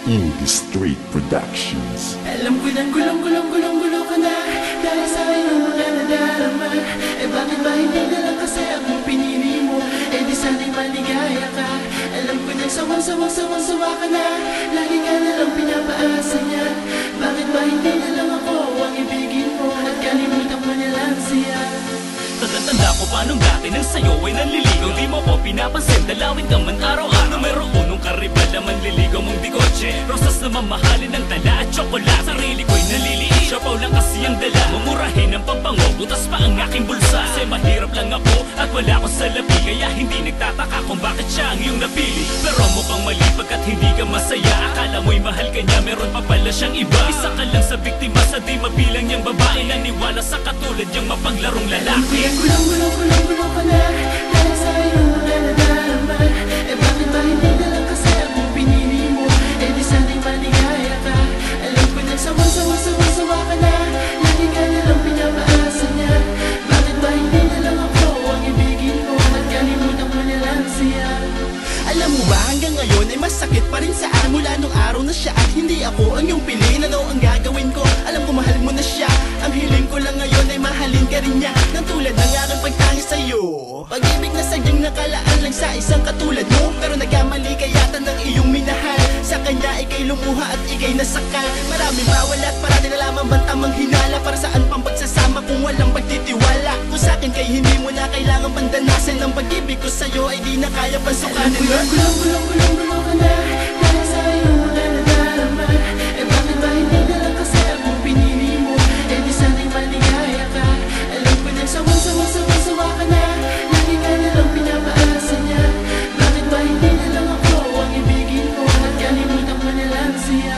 Indie Street Productions. Alam ko nang gulong-gulo ka na, dahil sa iyong mga nadarama. Bakit ba hindi na lang kasi akong pinili mo? Di sana'y maligaya ka. Alam ko nang sawang-sawa ka na, lagi ka na lang pinapaasa niya. Bakit ba hindi na lang ako ang ibigin mo, at kalimutan mo na lang siya? Tatanda ko pa nung dati nang sa'yo ay nanliligaw. Di mo ko pinapansin, dalawin ka man araw-araw. Numero unong karibal naman liligaw mong di kotse. Rosas na mamahalin ng tala at tsokolat. Sarili ko'y naliliit, siopaw lang kasi ang dala. Mumurahin ang pambango, butas pa ang aking bulsa. Kasi mahirap lang ako at wala ko sa labi, kaya hindi nagtataka kung bakit siya ang iyong napili. Pero mukhang mali pagkat hindi ka masaya. Akala mo'y mahal ka niya, meron pa pala siyang iba. Isa ka lang sa biktima sa di mabilang niyang babae. Naniwala sa katulad niyang mapaglarong lalaki. Gulong-gulo ka na, dahil sa iyong mga nadarama. Bakit ba hindi na lang kasi akong pinili mo? Di sana'y maligaya ka. Alam ko nang sawa ka na, lagi ka na lang pinapaasa niya. Bakit ba hindi na lang ako ang ibigin mo, at kalimutan mo na lang siya? Alam mo ba hanggang ngayon ay masakit pa rin saan? Mula nung araw na siya at hindi ako ang iyong piliin. Ano ang gagawin ko? Alam ko mahal mo na siya. Ang hiling ko lang ngayon ay mahalin ka rin niya, nang tulad ng aking pagtangis sa'yo. Pag-ibig na sadyang nakalaan lang sa isang katulad mo, pero nagkamali ka yata ng iyong minahal. Sa kanya ika'y lumuha at ika'y nasakal. Maraming bawal at parati na lamang bantamang hinala. Para saan pang pagsasama kung walang pagtitiwala? Kung sa'kin kay hindi mo na kailangan pandanasin. Ang pag-ibig ko sa'yo ay di na kaya pansukanin. Gulong-gulo ka na, dahil sa iyong mga nadarama. Bakit ba hindi na lang kasi akong pinili mo? Di sana'y maligaya ka. Alam ko nang sawa ka na, lagi ka na lang pinapaasa niya. Bakit ba hindi na lang ako ang ibigin mo, at kalimutan mo na lang siya?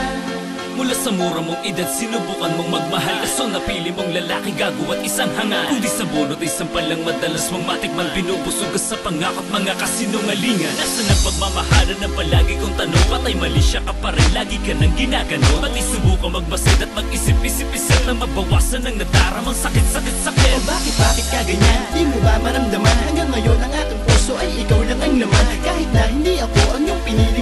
Mula sa mura mong edad, sinubukan mong magmahal. Kaso napili mong lalaki, gago at isang hangal. Kung di sa bunot ay sampalang madalas mong matikman. Binubusog ka sa pangako at mga kasinungalingan. Nasaan ang pagmamahalan na palagi kong tanong? Patay mali siya ka pa rin, lagi ka nang ginaganon. Pati subukan magbasid at mag-isip-isip-isip na mabawasan ang nadaramang sakit-sakit-sakit. Bakit ka ganyan? Di mo ba maramdaman? Hanggang ngayon ang aking puso ay ikaw lang ang laman. Kahit na hindi ako ang iyong pinili,